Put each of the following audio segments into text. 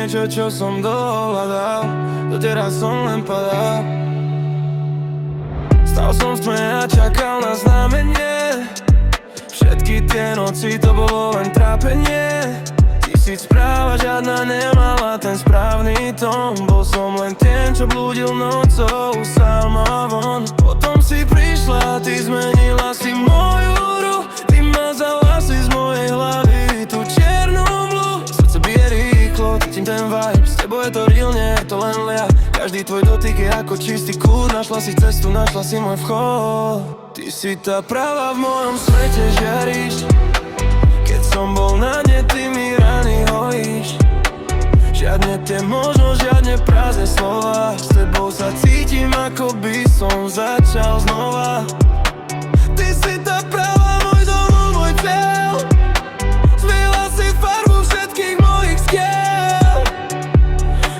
niečo, čo som dohľadal. Doteraz som len padal. Stal som v tme a čakal na znamenie. Všetky tie noci to bolo len trápenie. Tisíc správ a žiadna nemala ten správny tón. Bol som len ten, čo blúdil nocou sám a von. Potom si prišla, ty zmenila si moju hru. Ty ma vzala si z mojej hlavy tú čiernu mlu. Srdce bije rýchlo, cítim ten vibe. S tebou je to real, nie je to len liat. Každý tvoj dotyk je ako čistý kút. Našla si cestu, našla si môj vchod. Ty si tá pravá v mojom svete, žiariš. Keď som bol na dne, ty mi rany hojíš. Žiadne tie možno, žiadne prázdne slova. S tebou sa cítim, ako by som začal znova. Ty si tá pravá, môj domov, môj cieľ. Zvyla si farbu všetkých mojich skiel.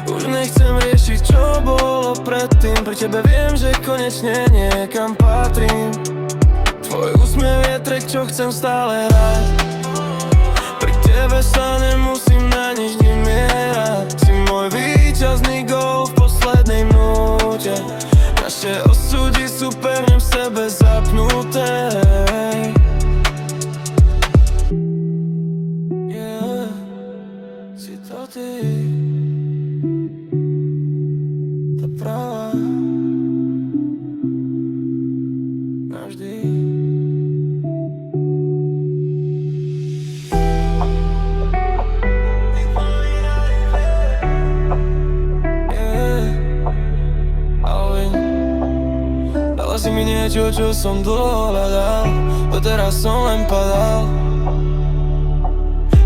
Už nechcem riešiť, čo bolo predtým. Pri tebe viem, že konečne niekam patrím. Tvoj úsmev je trek, čo chcem stále hrať. Pri tebe sa nemusím na nič vymierať. Si môj víťazný gól v poslednej minúte. Naše osudy sú pevne v sebe zapnuté. Yeah, si to ty, tá pravá navždy. Si mi niečo, čo som dohľadal. Doteraz som len padal.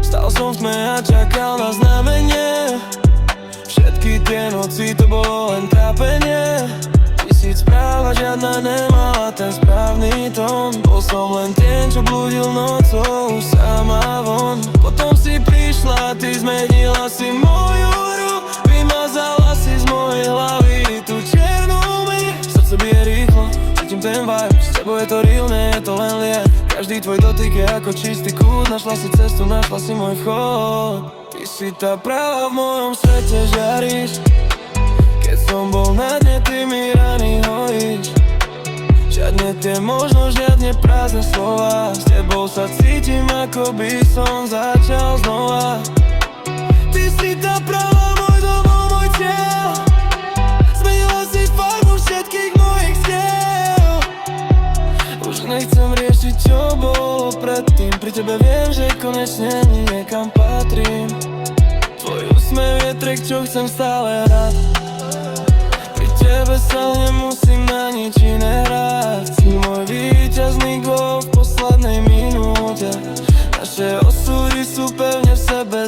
Stal som v tme a čakal na znamenie. Všetky tie noci to bolo len trápenie. Tisíc správ a žiadna nemala ten správny tón. Bol som len ten, čo blúdil nocou sám a von. Potom si prišla, ty zmenila si moju hru. Vymazala si z mojej hlavy tú čiernu myš. Srdce bije rýchlo, cítim ten vibe. S tebou je to real, nie je to len liat. Každý tvoj dotyk je ako čistý kút. Našla si cestu, našla si môj vchod. Ty si tá pravá v mojom svete, žiariš. Keď som bol na dne, ty mi rany hojíš. Žiadne tie možno, žiadne prázdne slova. S tebou sa cítim, ako by som začal znova. Ty si tá pravá, môj domov, môj cieľ. Zmenila si farbu všetkých mojich skiel. Už nechcem riešiť, čo bolo predtým. Pri tebe viem, že konečne niekam patrím. Tvoj úsmev je trek, čo chcem stále hrať. Pri tebe sa nemusím na nič iné hrať. Si môj víťazný gól v poslednej minúte. Naše osudy sú pevne v sebe